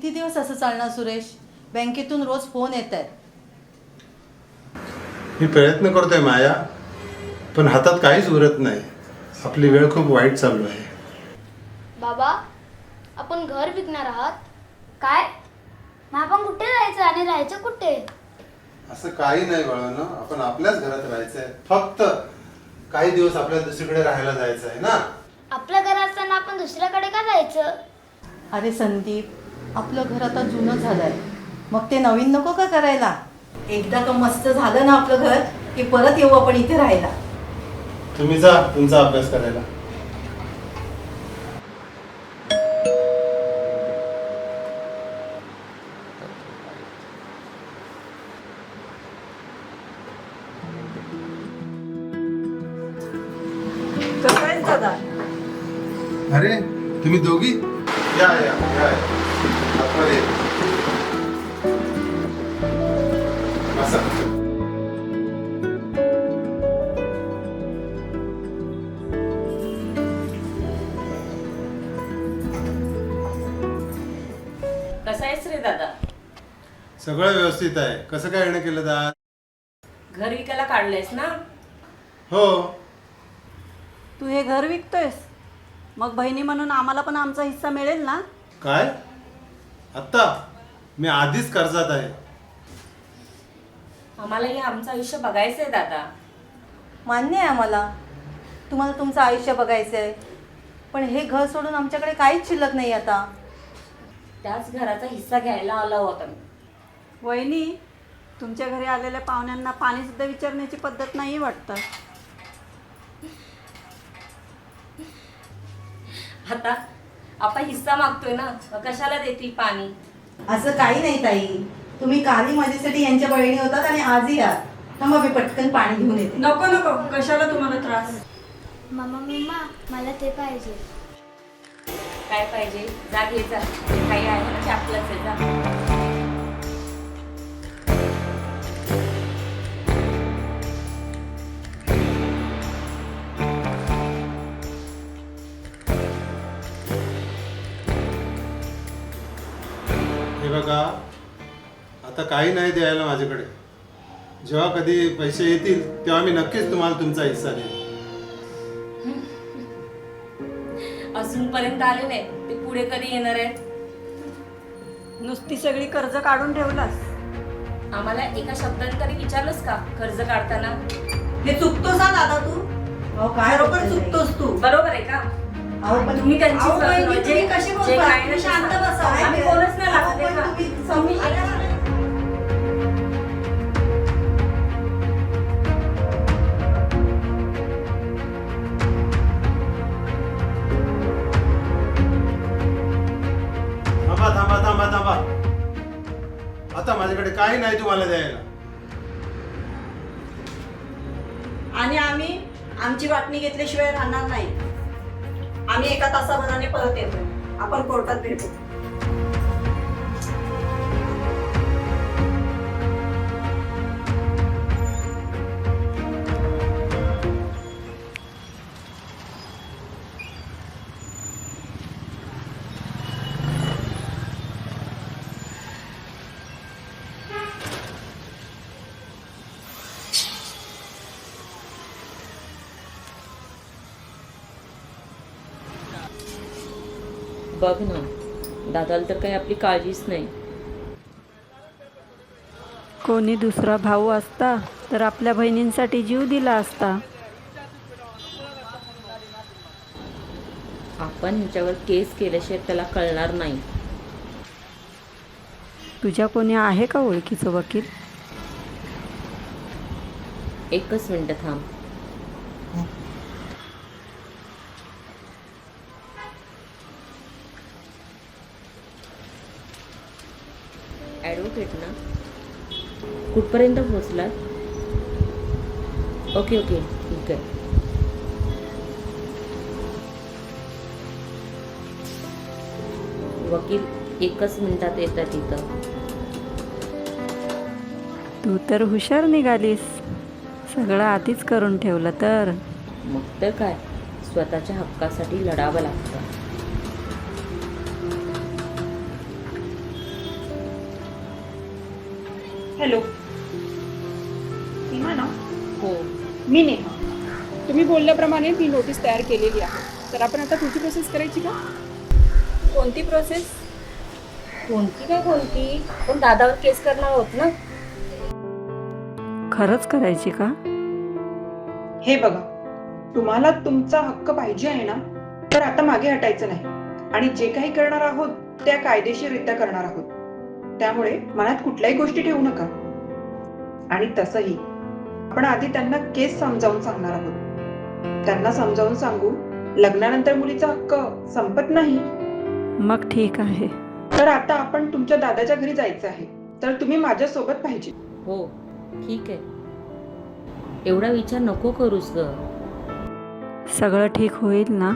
किती दिवस असं चालणार सुरेश? बँकेतून रोज फोन येत आहेत. मी प्रयत्न करतोय माया, पण हातात काहीच उरत नाही. आपली वेळ खूप वाईट चालू आहे. बाबा, आपण घर विकणार आहात काय? मग आपण कुठे जायचं आणि राहायचं कुठे? असं काही नाही बाळांनो, आपण आपल्याच घरात राहायचंय. फक्त काही दिवस आपल्याला दुसरीकडे राहायला जायचं आहे ना. आपलं घर असताना आपण दुसऱ्याकडे का जायचं? अरे संदीप, आपलं घर आता जुनं झालंय, मग ते नवीन नको का करायला? एकदा का मस्त झालं ना आपलं घर की परत येऊ आपण इथे राहायला. तुम्ही जा तुमचा अभ्यास करायला. कसं आहेस दादा? अरे तुम्ही दोघी या या या आतमध्ये या. बसा. कसा आहेस रे दादा? सगळं व्यवस्थित आहे. कसं काय येणं केलं दादा? घर विकायला काढलंयस ना? हो. तू हे घर विकतोयस, मग बहिणी म्हणून आम्हाला पण आमचा हिस्सा मिळेल ना? काय? आत्ता मी आधीच कर्जात आहे. आम्हालाही आमचं आयुष्य बघायचंय दादा. मान्य आहे आम्हाला, तुम्हाला तुमचं आयुष्य बघायचं आहे, पण हे घर सोडून आमच्याकडे काहीच शिल्लक नाही आता. त्याच घराचा हिस्सा घ्यायला आला होता मी. वहिनी, तुमच्या घरी आलेल्या पाहुण्यांना पाणी सुद्धा विचारण्याची पद्धत नाही वाटतं. आता आपण हिस्सा मागतोय ना, मग कशाला देतील पाणी? असं काही नाही ताई, तुम्ही काली माझ्यासाठी यांच्या बहिणी होतात आणि आजही आहात. थांबा, मी पटकन पाणी घेऊन येते. नको नको, कशाला तुम्हाला त्रास? मम्मा मला ते पाहिजे. काय पाहिजे? जा घे जा. जे काही आहे ना ते आपलंच आहे, जा. हे बघा, आता काही नाही द्यायला माझ्याकडे. जेव्हा कधी पैसे येतील तेव्हा मी नक्कीच तुम्हाला तुमचा हिस्सा देईन. अजूनपर्यंत आले नाही, ते पुढे कधी येणार आहेत? नुसती सगळी कर्ज काढून ठेवलास. आम्हाला एका शब्दाने तरी विचारलंस का कर्ज काढताना? हे चुकतोस हा दादा तू. अहो, काय बरोबर बोलताय ताई? चुकतोस तू. बरोबर आहे का? अहो, पण तुम्ही त्यांची अहो, वहिनी, फसवणूक- तुम्ही जे- कशी बोलता? जे काय ना तुम्ही शांत ते- बसा. आम्ही कोणच नाही अहो, लागत पण का? तुम्ही समजून- थांबा थांबा थांबा थांबा. आता माझ्याकडे काही नाही तुम्हाला द्यायला. आणि आम्ही आमची वाटणी घेतल्याशिवाय राहणार नाही. आम्ही एका तासाभराने परत येतो. आपण कोर्टात भेटू. बघ ना, दादाला तर काही आपली काळजीच नाही. कोणी दुसरा भाऊ असता तर आपल्या बहिणींसाठी जीव दिला असता. आपण ह्याच्यावर केस केल्याशिवाय त्याला कळणार नाही. तुझ्या कोणी आहे का ओळखीचं वकील? एकच मिनिट थांब. ॲडव्होकेट ना? कुठपर्यंत पोहोचलात? ओके ओके, ठीक आहे. वकील एकच मिनिटात येतात इथं. तू तर हुशार निघालीस. सगळं आधीच करून ठेवलं तर. मग तर काय, स्वतःच्या हक्कासाठी लढावं लागतं. हॅलो, सीमा ना? हो. मी नेहा. तुम्ही बोलल्याप्रमाणे मी नोटीस तयार केलेली आहे. तर आपण आता पुढची प्रोसेस करायची का? कोणती प्रोसेस? कोणती काय कोणती? आपण दादावर केस करणार आहोत ना. खरंच करायची का? हे बघा, तुम्हाला तुमचा हक्क पाहिजे आहे ना, तर आता मागे हटायचं नाही. आणि जे काही करणार आहोत त्या कायदेशीररित्या करणार आहोत. त्यामुळे मनात कुठल्याही गोष्टी ठेवू नका. आणि तसंही आपण आधी त्यांना केस समजावून सांगणार आहोत. त्यांना समजावून सांगू, लग्नानंतर मुलीचा हक्क संपत नाही. मग ठीक आहे. तर आता आपण तुमच्या दादाच्या घरी जायचं आहे. तर तुम्ही माझ्या सोबत पाहिजे. हो, ठीक आहे. एवढा विचार नको करूस ग. सगळं ठीक होईल ना?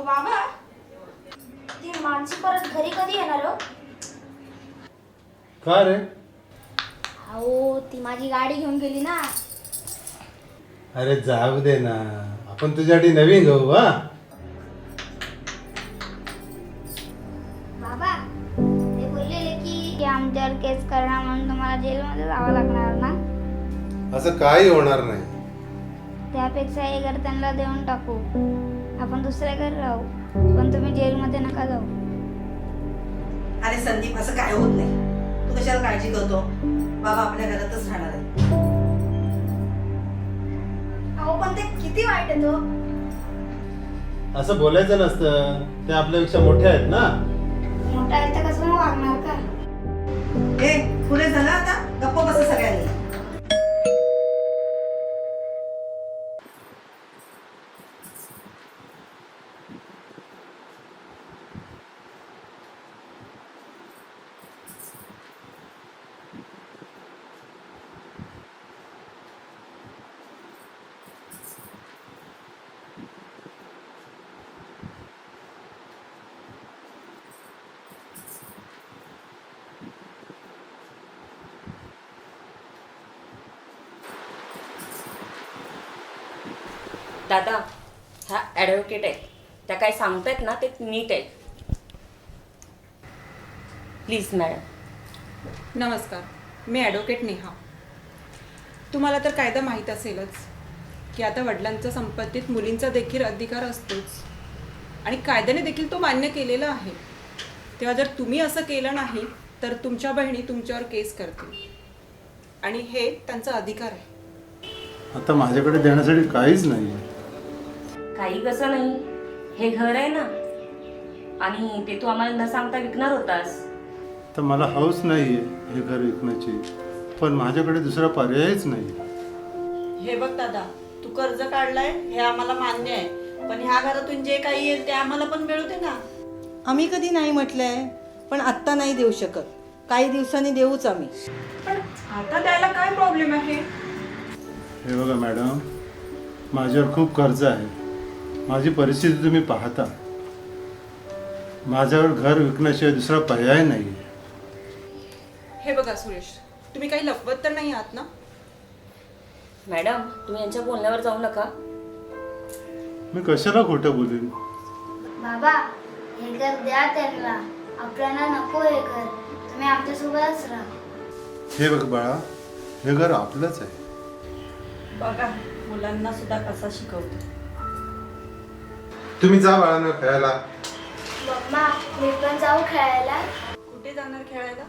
बाबा, ती माणसं परत घरी कधी येणार हो? का रे? अहो, ती माझी गाडी घेऊन गेली ना. अरे जाऊ दे ना, आपण तुझ्यासाठी नवीन घेऊ. हा, बाबा, ते बोललेले की आमच्यावर केस करणार म्हणून तुम्हाला जेलमध्ये जावं लागणार ना. असं काही होणार नाही. त्यापेक्षा हे घर त्यांना देऊन टाकू. आपण दुसऱ्या घरी राहू. पण तुम्ही जेलमध्ये नका जाऊ. अरे संदीप, असं काय होत नाही. तू कशाला काळजी करतो? बाबा आपल्या घरातच राहणार आहे. अहो, पण ते किती वाईट आहे तो. असं बोलायचं नसतं. ते आपल्यापेक्षा मोठे आहेत ना. मोठा आहे तर कसं मग वागणार का? ए, पुरे झालं आता. गप्प बस सगळ्यांनी. दादा, ह्या ॲडव्होकेट आहेत. त्या काय सांगतायत ना ते नीट आहेत. Please madam. नमस्कार, मी ॲडव्होकेट नेहा. तुम्हाला तर कायदा माहीत असेलच की आता वडिलांच्या संपत्तीत मुलींचा देखील अधिकार असतोच. आणि कायद्याने देखील तो मान्य केलेला आहे. तेव्हा जर तुम्ही असं केलं नाही तर तुमच्या बहिणी तुमच्यावर केस करतील. आणि हे त्यांचा अधिकार आहे. आता माझ्याकडे देण्यासाठी काहीच नाही. काही कसं नाही, हे घर आहे ना. आणि ते तू आम्हाला न सांगता विकणार होतास. तर मला हौस नाहीये हे घर विकण्याची, पण माझ्याकडे दुसरा पर्यायच नाही. हे बघ दादा, तू कर्ज काढलाय हे आम्हाला मान्य आहे. पण ह्या घरातून जे काही येईल ते आम्हाला पण मिळू दे ना. आम्ही कधी नाही म्हटलंय, पण आत्ता नाही देऊ शकत. काही दिवसांनी देऊच आम्ही. पण आता द्यायला काय प्रॉब्लेम आहे? हे बघा मॅडम, माझ्यावर खूप कर्ज आहे. माझी परिस्थिती तुम्ही पाहता. माझ्यावर घर विकण्याशिवाय दुसरा पर्याय नाही. हे बघा सुरेश, तुम्ही काही लपवत तर नाही आहात ना? मॅडम, तुम्ही यांच्या बोलण्यावर जाऊ नका. मी कशाला खोटं बोलेन? बाबा, हे घर द्या त्यांना. आपल्याला नको हे घर. तुम्ही आमच्यासोबतच राहा. हे बघ बाळा, हे घर आपलंच आहे. बघा मुलांना सुद्धा कसा शिकवतो. तुम्ही जा बाळांनो खेळायला. मम्मा, मी पण जाऊ खेळायला? कुठे जाणार खेळायला?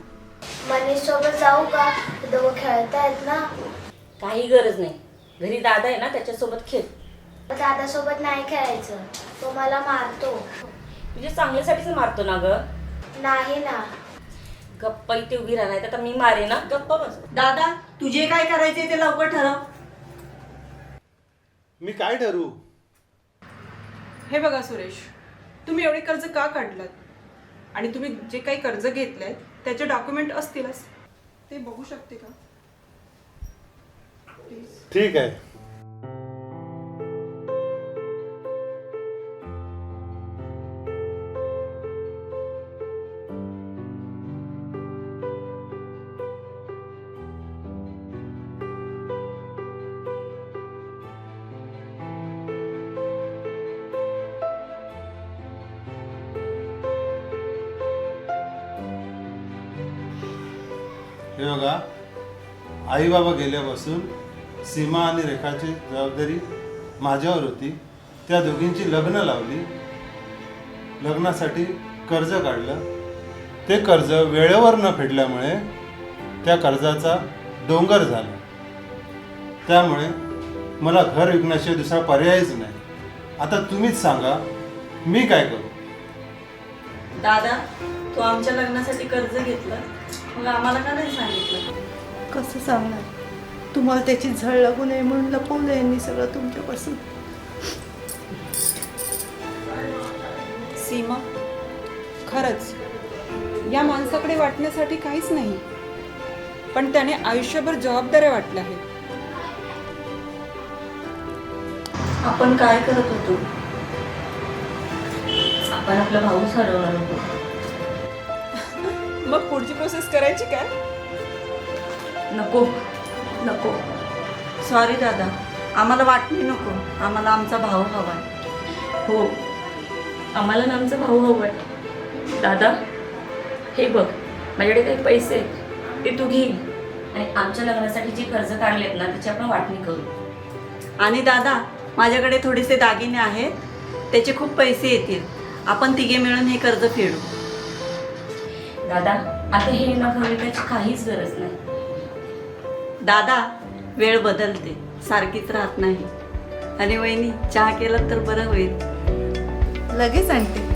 मनीष सोबत जाऊ का? ते दोघं खेळतायत ना. काही गरज नाही. घरी दादा आहे ना, त्याच्यासोबत खेळ. दादासोबत नाही खेळायचं. तो मला मारतो. तुझ्या चांगल्यासाठीच मारतो ना ग. नाही ना. गप्प इथे उभी राहणार तर मी मारे ना. गप्प बस. दादा, तुझे काय करायचे ते लवकर ठरव. मी काय ठरवू? हे बघा सुरेश, तुम्ही एवढे कर्ज का काढलात? आणि तुम्ही जे काही कर्ज घेतलंय त्याचे डॉक्युमेंट असतीलच. ते बघू शकते का? ठीक आहे. हे बघा, आई बाबा गेल्यापासून सीमा आणि रेखाची जबाबदारी माझ्यावर होती. त्या दोघींची लग्न लावली, लग्नासाठी कर्ज काढलं. ते कर्ज वेळेवर न फेडल्यामुळे त्या कर्जाचा डोंगर झाला. त्यामुळे मला घर विकण्याशिवाय दुसरा पर्यायच नाही. आता तुम्हीच सांगा, मी काय करू? दादा, तू आमच्या लग्नासाठी कर्ज घेतलं, मग आम्हाला का नाही सांगितलं? कसं सांगणार? तुम्हाला त्याची झळ लागू नये म्हणून लपवलं यांनी सगळं तुमच्यापासून. सीमा, खरंच या माणसाकडे वाटण्यासाठी काहीच नाही, पण त्याने आयुष्यभर जबाबदाऱ्या वाटल्या आहेत. आपण काय करत होतो? आपण आपला भाऊच हरवणार होतो. मग पुढची प्रोसेस करायची काय? नको नको. सॉरी दादा, आम्हाला वाटणी नको, आम्हाला आमचा भाऊ हवाय. हो, आम्हाला ना आमचा भाऊ हवा आहे. दादा, हे बघ, माझ्याकडे काही पैसे आहेत, ते तू घे आणि आमच्या लग्नासाठी जे कर्ज काढलेत ना त्याची आपण वाटणी करू. आणि दादा, माझ्याकडे थोडेसे दागिने आहेत, त्याचे खूप पैसे येतील. आपण तिघे मिळून हे कर्ज फेडू. दादा, आता हे नखं विकायची काहीच गरज नाही. दादा, वेळ बदलते, सारखीच राहत नाही. आणि वहिनी, चहा केला तर बरं होईल. लगेच आणते.